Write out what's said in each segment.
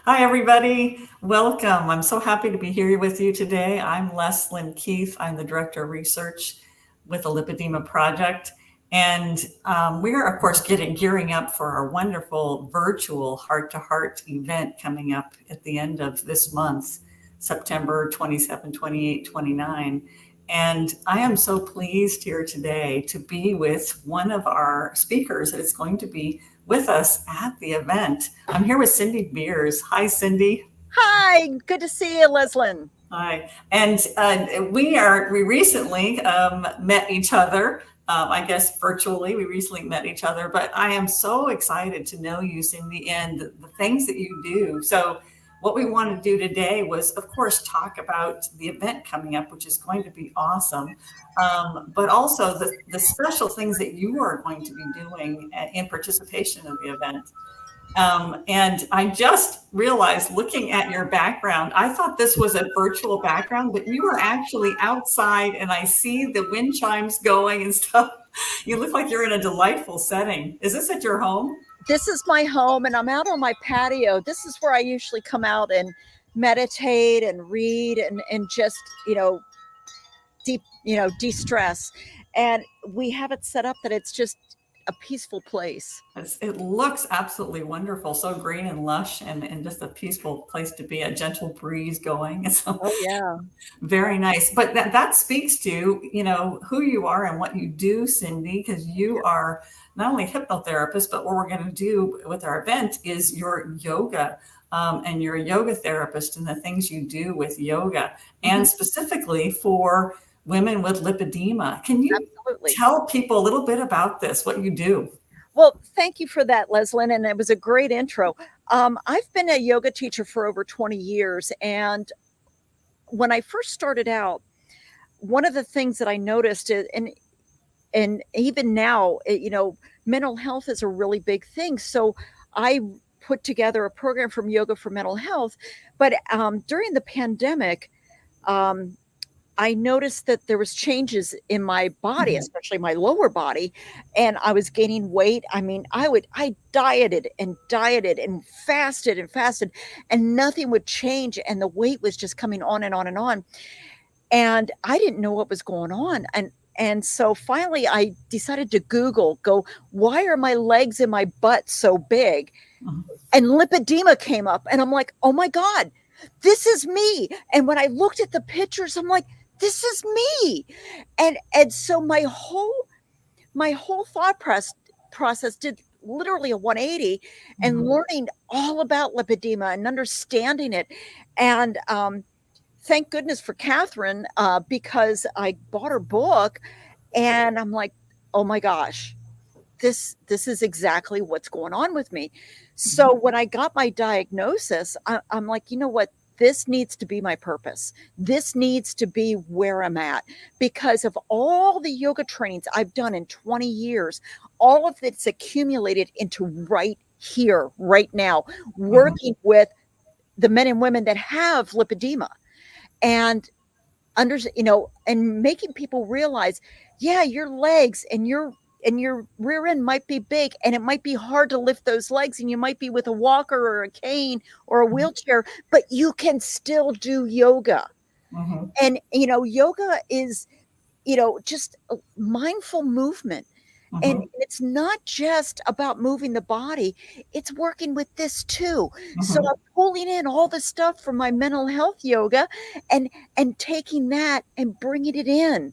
Hi, everybody. Welcome. I'm so happy to be here with you today. I'm Leslyn Keith. I'm the Director of Research with the Lipedema Project. And we are, of course, gearing up for our wonderful virtual heart-to-heart event coming up at the end of this month, September 27, 28, 29. And I am so pleased here today to be with one of our speakers that is going to be with us at the event. I'm here with Cindy Beers. Hi, Cindy. Hi, good to see you, Leslyn. Hi. And we recently met each other. I guess virtually, we recently met each other. But I am so excited to know you, Cindy, and the things that you do. So what we want to do today was, of course, talk about the event coming up, which is going to be awesome. But also the special things that you are going to be doing in participation of the event. And I just realized looking at your background, I thought this was a virtual background, but you are actually outside and I see the wind chimes going and stuff. You look like you're in a delightful setting. Is this at your home? This is my home and I'm out on my patio. This is where I usually come out and meditate and read and just, de-stress. And we have it set up that it's just a peaceful place. It looks absolutely wonderful. So green and lush and just a peaceful place to be, a gentle breeze going. So, oh, yeah. Very nice. But that speaks to, who you are and what you do, Cindy, because you are not only a hypnotherapist, but what we're going to do with our event is your yoga. And you're a yoga therapist and the things you do with yoga and specifically for women with lipedema. Can you tell people a little bit about this, what you do? Well, thank you for that, Leslyn. And it was a great intro. I've been a yoga teacher for over 20 years. And when I first started out, one of the things that I noticed is, and even now, mental health is a really big thing. So I put together a program from Yoga for Mental Health. But during the pandemic, I noticed that there was changes in my body, especially my lower body, and I was gaining weight. I mean, I dieted and fasted, and nothing would change. And the weight was just coming on and on and on. And I didn't know what was going on. And so finally I decided to go, why are my legs and my butt so big? And lipedema came up and I'm like, oh my God, this is me. And when I looked at the pictures, I'm like, this is me. And so my whole thought process did literally a 180 and learning all about lipedema and understanding it. And thank goodness for Catherine, because I bought her book and I'm like, oh my gosh, this is exactly what's going on with me. So when I got my diagnosis, I'm like, you know what? This needs to be my purpose. This needs to be where I'm at because of all the yoga trainings I've done in 20 years, all of it's accumulated into right here, right now, working with the men and women that have lipedema and and making people realize, yeah, your legs and your rear end might be big and it might be hard to lift those legs and you might be with a walker or a cane or a wheelchair, but you can still do yoga. And, yoga is, just a mindful movement. And it's not just about moving the body, it's working with this too. So I'm pulling in all the stuff from my mental health yoga and taking that and bringing it in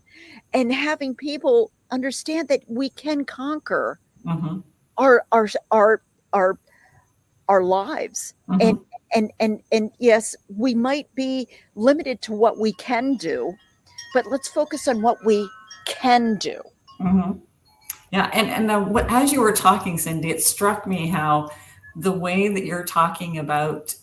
and having people understand that we can conquer our lives. And yes, we might be limited to what we can do, but let's focus on what we can do. Yeah, and as you were talking, Cindy, it struck me how the way that you're talking about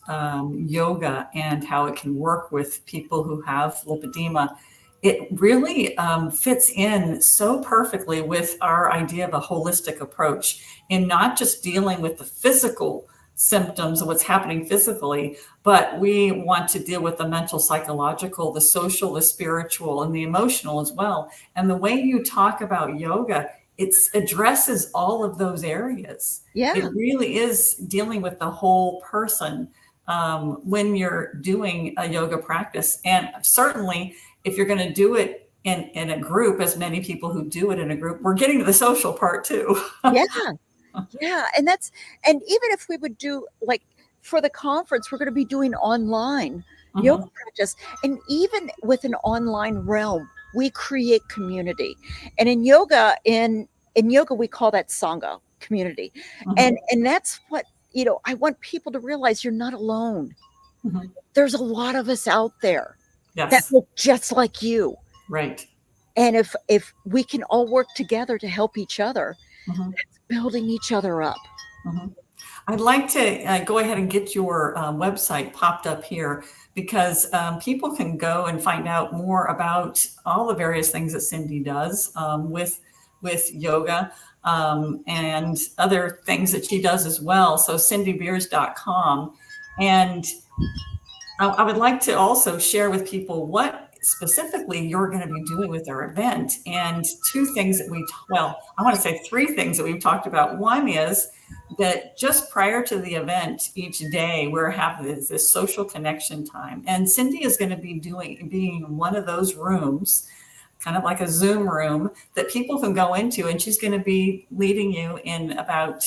yoga and how it can work with people who have lipedema, it really fits in so perfectly with our idea of a holistic approach in not just dealing with the physical symptoms of what's happening physically, but we want to deal with the mental, psychological, the social, the spiritual, and the emotional as well. And the way you talk about yoga, it addresses all of those areas. Yeah. It really is dealing with the whole person when you're doing a yoga practice. And certainly if you're going to do it in a group, as many people who do it in a group, we're getting to the social part too. Yeah. Yeah. And even if we would do, like, for the conference, we're going to be doing online yoga practice. And even with an online realm, we create community. And in yoga, we call that Sangha, community. And that's what, I want people to realize, you're not alone. There's a lot of us out there that look just like you. Right. And if we can all work together to help each other, that's building each other up. I'd like to go ahead and get your website popped up here, because people can go and find out more about all the various things that Cindy does with yoga and other things that she does as well. So cindybeers.com. And I would like to also share with people what specifically you're going to be doing with our event. And two things that I want to say three things that we've talked about. One is that just prior to the event each day, we're having this social connection time. And Cindy is going to be being in one of those rooms, kind of like a Zoom room that people can go into, and she's going to be leading you in about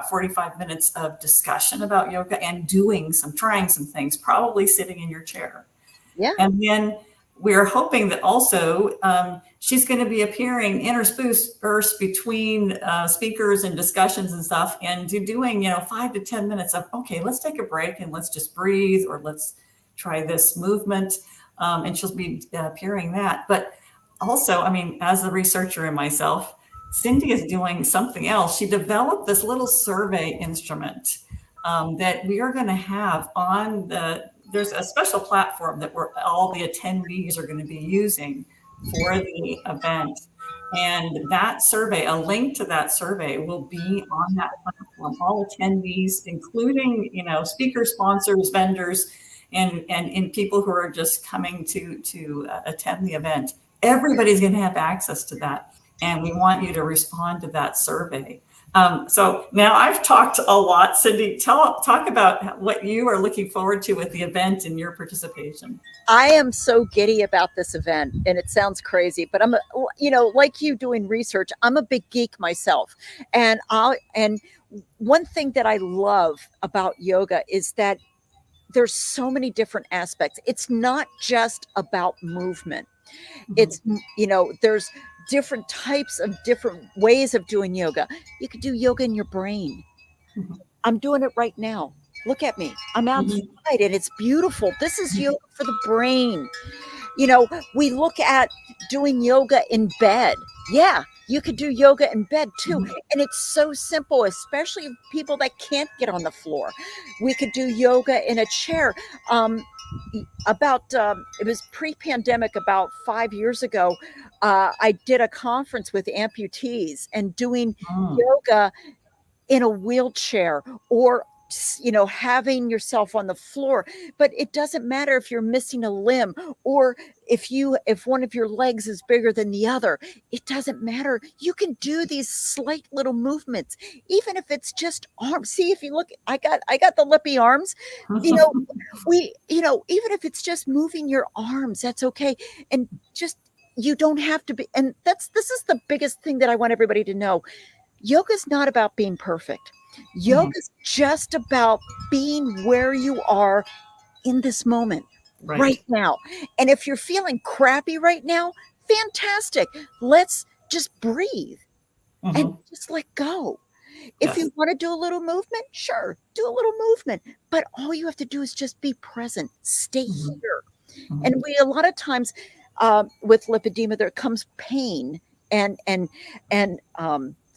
45 minutes of discussion about yoga and trying some things, probably sitting in your chair. Yeah. And then we're hoping that also she's going to be appearing interspersed between speakers and discussions and stuff, and doing 5 to 10 minutes of, okay, let's take a break and let's just breathe, or let's try this movement. And she'll be appearing that. But also, as a researcher in myself, Cindy is doing something else. She developed this little survey instrument that we are going to have there's a special platform that all the attendees are going to be using for the event. And that survey, a link to that survey, will be on that platform. All attendees, including, speakers, sponsors, vendors, and people who are just coming to attend the event. Everybody's going to have access to that. And we want you to respond to that survey. So now I've talked a lot. Cindy, talk about what you are looking forward to with the event and your participation. I am so giddy about this event, and it sounds crazy, but I'm like you doing research, I'm a big geek myself. And one thing that I love about yoga is that there's so many different aspects. It's not just about movement. It's, there's different types of different ways of doing yoga. You could do yoga in your brain. I'm doing it right now. Look at me. I'm outside and it's beautiful. This is yoga for the brain. We look at doing yoga in bed. Yeah, you could do yoga in bed too. And it's so simple, especially people that can't get on the floor. We could do yoga in a chair. It was pre-pandemic, about 5 years ago, I did a conference with amputees and doing yoga in a wheelchair, or having yourself on the floor. But it doesn't matter if you're missing a limb, or if one of your legs is bigger than the other. It doesn't matter. You can do these slight little movements, even if it's just arms. See, if you look, I got the lippy arms. Even if it's just moving your arms, that's okay. And just, you don't have to be. And this is the biggest thing that I want everybody to know. Yoga is not about being perfect. Yoga is just about being where you are in this moment, right now. And if you're feeling crappy right now, fantastic. Let's just breathe and just let go. If you want to do a little movement, sure, do a little movement. But all you have to do is just be present, stay here. And a lot of times with lipedema, there comes pain and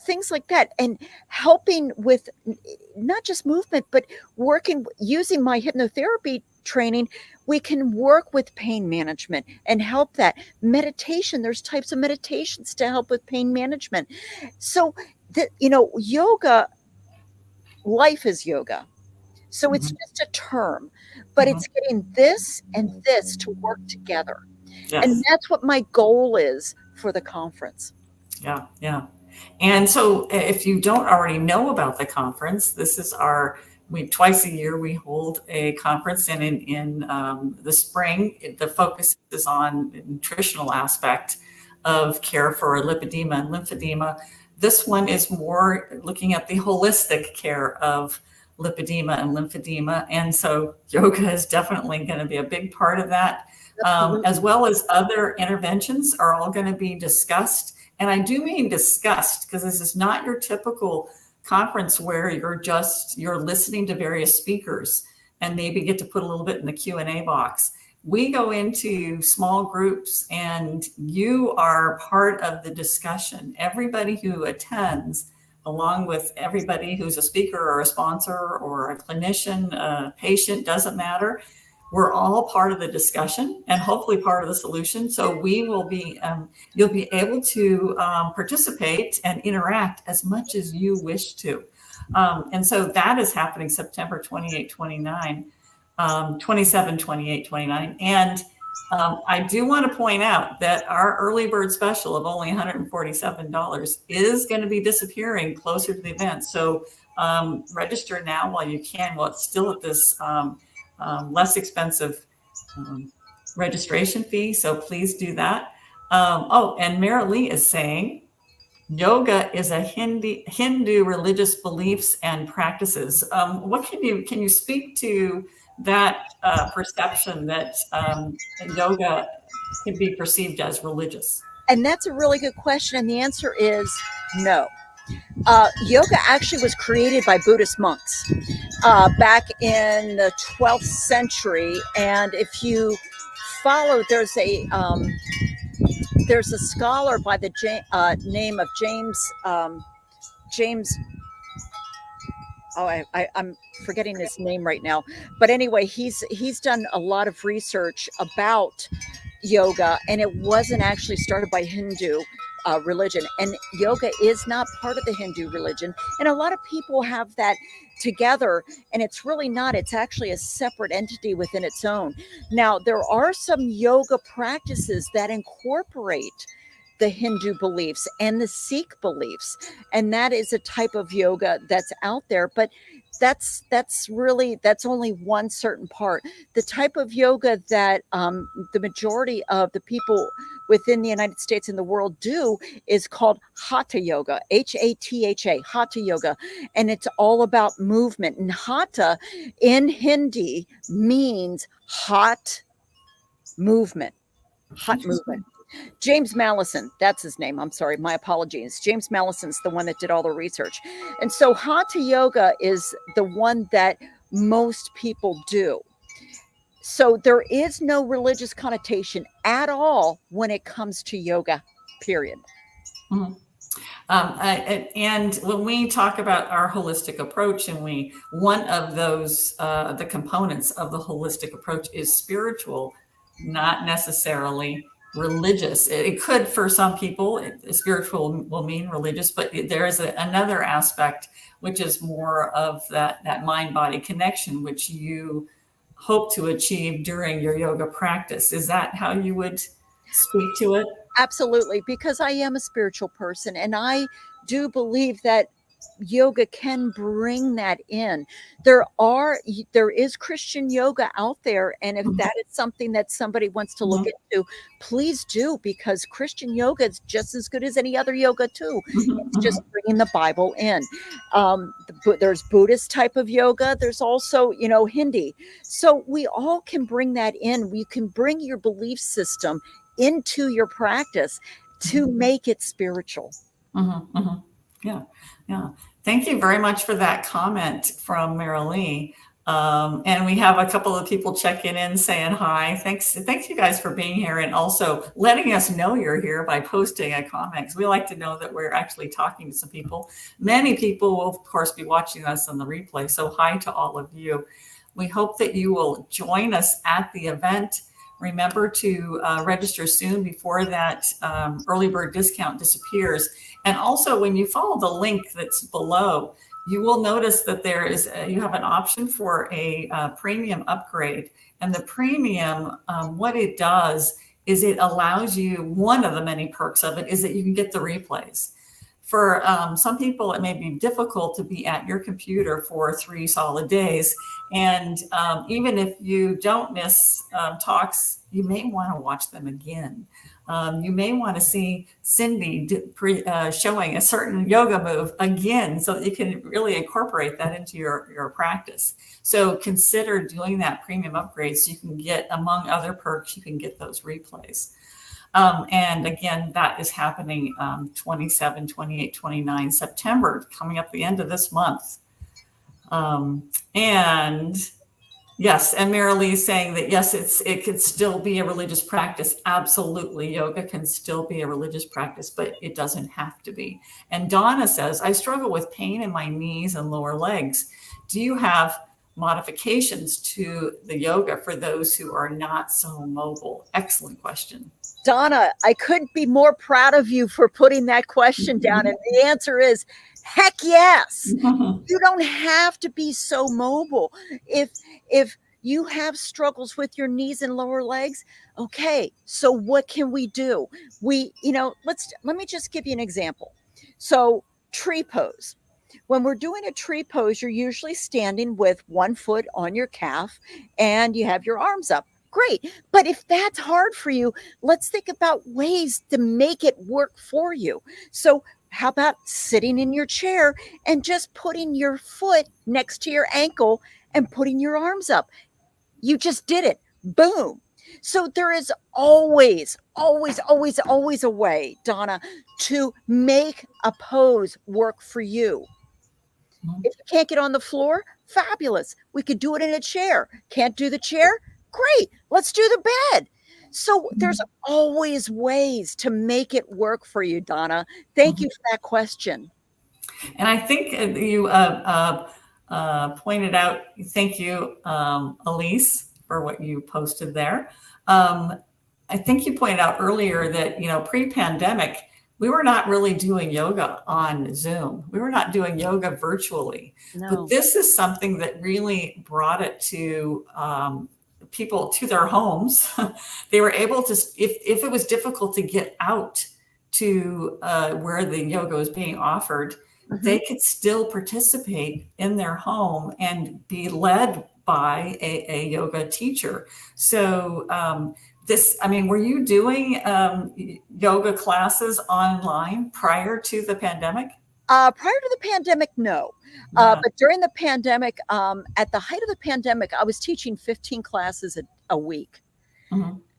things like that, and helping with not just movement, but using my hypnotherapy training, we can work with pain management and help that. Meditation, there's types of meditations to help with pain management. So yoga, life is yoga. So it's just a term, but it's getting this and this to work together. Yes. And that's what my goal is for the conference. Yeah. And so if you don't already know about the conference, this is our we twice a year we hold a conference, and in the spring, the focus is on the nutritional aspect of care for lipedema and lymphedema. This one is more looking at the holistic care of lipedema and lymphedema. And so yoga is definitely going to be a big part of that, as well as other interventions are all going to be discussed. And I do mean discussed, because this is not your typical conference where you're listening to various speakers and maybe get to put a little bit in the Q&A box. We go into small groups and you are part of the discussion. Everybody who attends, along with everybody who's a speaker or a sponsor or a clinician, a patient, doesn't matter. We're all part of the discussion and hopefully part of the solution. So we will be, you'll be able to participate and interact as much as you wish to. And so that is happening September 28, 29. 27, 28, 29. And I do want to point out that our early bird special of only $147 is going to be disappearing closer to the event. So register now while you can, while it's still at this less expensive registration fee. So please do that. Oh, and Mara Lee is saying, yoga is a Hindu religious beliefs and practices. What can you speak to that perception that yoga can be perceived as religious? And that's a really good question. And the answer is no. Yoga actually was created by Buddhist monks back in the 12th century. And if you follow, there's a scholar by the name of James. Oh, I'm forgetting his name right now. But anyway, he's done a lot of research about yoga, and it wasn't actually started by Hindu religion. And yoga is not part of the Hindu religion. And a lot of people have that together, and it's really not. It's actually a separate entity within its own. Now, there are some yoga practices that incorporate the Hindu beliefs and the Sikh beliefs. And that is a type of yoga that's out there, but that's only one certain part. The type of yoga that the majority of the people within the United States and the world do is called Hatha yoga, Hatha, Hatha yoga. And it's all about movement. And Hatha in Hindi means hot movement, hot movement. James Mallison, that's his name. I'm sorry, my apologies. James Mallison's the one that did all the research. And so Hatha yoga is the one that most people do. So there is no religious connotation at all when it comes to yoga, period. Mm-hmm. And when we talk about our holistic approach, and one of those, the components of the holistic approach is spiritual, not necessarily religious. It could, for some people, spiritual will mean religious, but there is another aspect, which is more of that mind-body connection, which you hope to achieve during your yoga practice. Is that how you would speak to it? Absolutely, because I am a spiritual person, and I do believe that yoga can bring that in. There is Christian yoga out there, and if that is something that somebody wants to look into, please do, because Christian yoga is just as good as any other yoga too. It's just bringing the Bible in. There's Buddhist type of yoga. There's also, Hindi. So we all can bring that in. You can bring your belief system into your practice to make it spiritual. Yeah. Thank you very much for that comment from Mara Lee. And we have a couple of people checking in saying hi. Thanks you guys for being here, and also letting us know you're here by posting a comment. We like to know that we're actually talking to some people. Many people will, of course, be watching us on the replay. So hi to all of you. We hope that you will join us at the event. Remember to register soon before that early bird discount disappears. And also, when you follow the link that's below, you will notice that you have an option for a premium upgrade. And the premium, what it does is it allows you, one of the many perks of it is that you can get the replays. For some people, it may be difficult to be at your computer for 3 solid days. And even if you don't miss talks, you may want to watch them again. You may want to see Cindy showing a certain yoga move again, so that you can really incorporate that into your practice. So consider doing that premium upgrade so you can get, among other perks, you can get those replays. And again, that is happening 27, 28, 29 September, coming up the end of this month. And yes, and Marilee is saying that, yes, it could still be a religious practice. Absolutely. Yoga can still be a religious practice, but it doesn't have to be. And Donna says, I struggle with pain in my knees and lower legs. Do you have modifications to the yoga for those who are not so mobile? Excellent question. Donna, I couldn't be more proud of you for putting that question down. And the answer is, heck yes. You don't have to be so mobile. If you have struggles with your knees and lower legs, okay, so what can we do? Let me just give you an example. So tree pose. When we're doing a tree pose, you're usually standing with one foot on your calf and you have your arms up. Great. But if that's hard for you, let's think about ways to make it work for you. So how about sitting in your chair and just putting your foot next to your ankle and putting your arms up? You just did it. Boom. So there is always a way, Donna, to make a pose work for you. If you can't get on the floor, fabulous. We could do it in a chair. Can't do the chair? Great. Let's do the bed. So there's always ways to make it work for you, Donna. Thank you for that question. And I think you pointed out, thank you, Elise, for what you posted there. I think you pointed out earlier that, pre-pandemic, we were not really doing yoga on Zoom. We were not doing yoga virtually. No. But this is something that really brought it to people to their homes. They were able to, if it was difficult to get out to where the yoga was being offered, they could still participate in their home and be led by a yoga teacher. So were you doing yoga classes online prior to the pandemic? Prior to the pandemic, no. But during the pandemic, at the height of the pandemic, I was teaching 15 classes a week.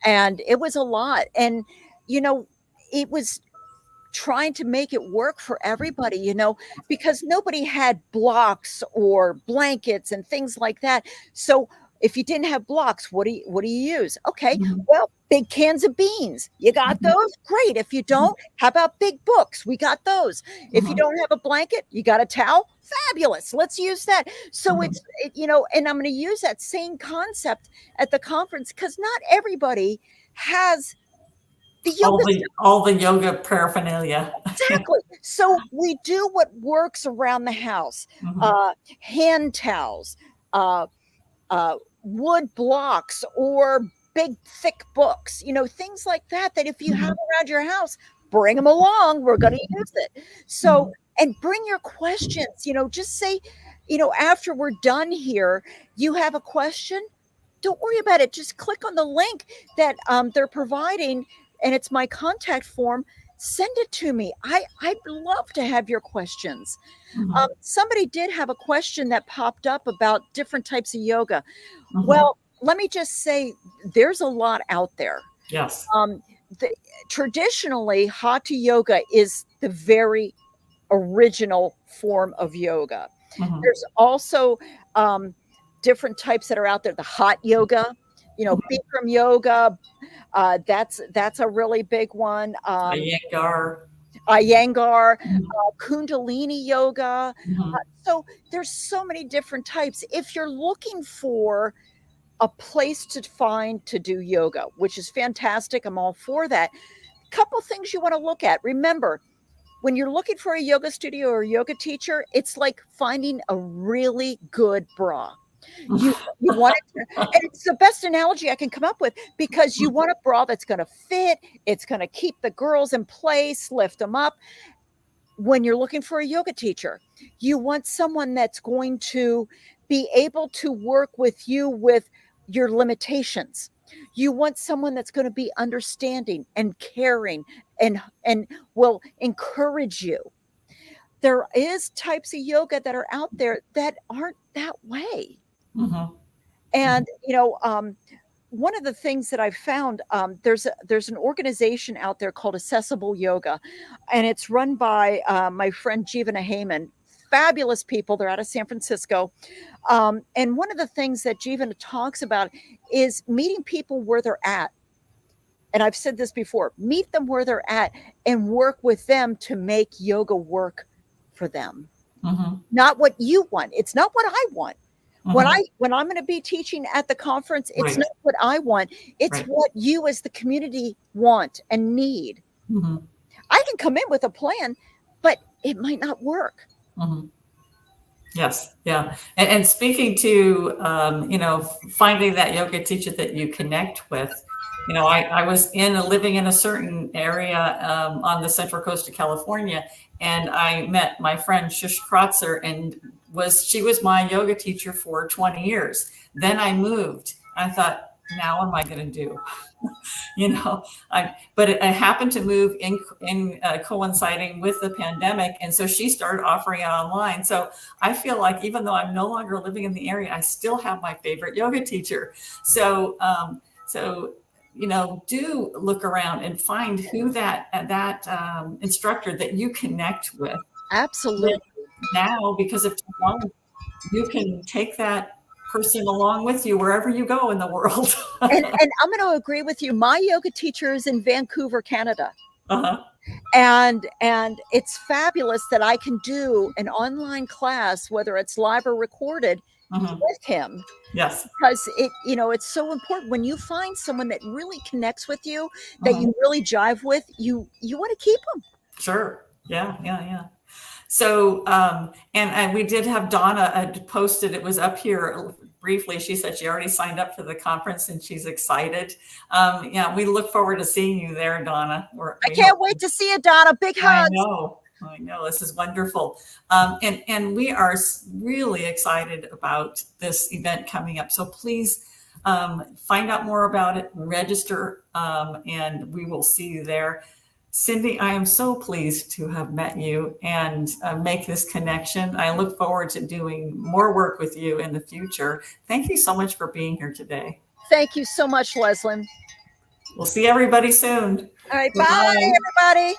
And it was a lot. And, it was trying to make it work for everybody, because nobody had blocks or blankets and things like that. So if you didn't have blocks, what do you use? Okay, well, big cans of beans. You got those? Great. If you don't, how about big books? We got those. If you don't have a blanket, you got a towel? Fabulous. Let's use that. So and I'm going to use that same concept at the conference because not everybody has the yoga all the yoga paraphernalia. Exactly. So we do what works around the house. Hand towels, wood blocks, or big thick books, things like that if you have around your house, bring them along. We're going to use it. So, and bring your questions, just say, after we're done here, you have a question. Don't worry about it. Just click on the link that they're providing, and it's my contact form. Send it to me. I'd love to have your questions. Somebody did have a question that popped up about different types of yoga. Well, let me just say, there's a lot out there. Yes. Traditionally, Hatha yoga is the very original form of yoga. There's also different types that are out there. The hot yoga, Bikram yoga. That's a really big one. Iyengar, Kundalini yoga. So there's so many different types. If you're looking for a place to do yoga, which is fantastic, I'm all for that. Couple things you want to look at. Remember, when you're looking for a yoga studio or a yoga teacher, it's like finding a really good bra. You want it to, and it's the best analogy I can come up with, because you want a bra that's going to fit. It's going to keep the girls in place, lift them up. when you're looking for a yoga teacher, you want someone that's going to be able to work with you with your limitations. You want someone that's going to be understanding and caring and will encourage you. There is types of yoga that are out there that aren't that way. Mm-hmm. And one of the things that I've found, there's an organization out there called Accessible Yoga, and it's run by my friend Jivana Heyman. Fabulous people. They're out of San Francisco. And one of the things that Jivana talks about is meeting people where they're at. And I've said this before, meet them where they're at and work with them to make yoga work for them. Mm-hmm. Not what you want. It's not what I want. Mm-hmm. When I'm going to be teaching at the conference, it's Right. not what I want. It's Right. what you as the community want and need. Mm-hmm. I can come in with a plan, but it might not work. Mm-hmm. Yes. Yeah. And speaking to, finding that yoga teacher that you connect with, I was living in a certain area on the Central Coast of California, and I met my friend Shush Kratzer, and she was my yoga teacher for 20 years. Then I moved. I thought, now what am I going to do? But I happened to move in coinciding with the pandemic. And so she started offering it online. So I feel like even though I'm no longer living in the area, I still have my favorite yoga teacher. So, do look around and find who that instructor that you connect with. Absolutely. Now, because of technology, you can take that person along with you wherever you go in the world. and I'm going to agree with you. My yoga teacher is in Vancouver, Canada. Uh-huh. And it's fabulous that I can do an online class, whether it's live or recorded, Mm-hmm. with him. Yes. Because it's so important when you find someone that really connects with you, that Mm-hmm. you really jive with, you want to keep them. Sure. Yeah. So, and we did have Donna posted, it was up here briefly. She said she already signed up for the conference and she's excited. We look forward to seeing you there, Donna. I can't wait to see you, Donna. Big hugs. I know. This is wonderful. And we are really excited about this event coming up. So please find out more about it, register, and we will see you there. Cindy, I am so pleased to have met you and make this connection. I look forward to doing more work with you in the future. Thank you so much for being here today. Thank you so much, Leslyn. We'll see everybody soon. All right. Bye, everybody.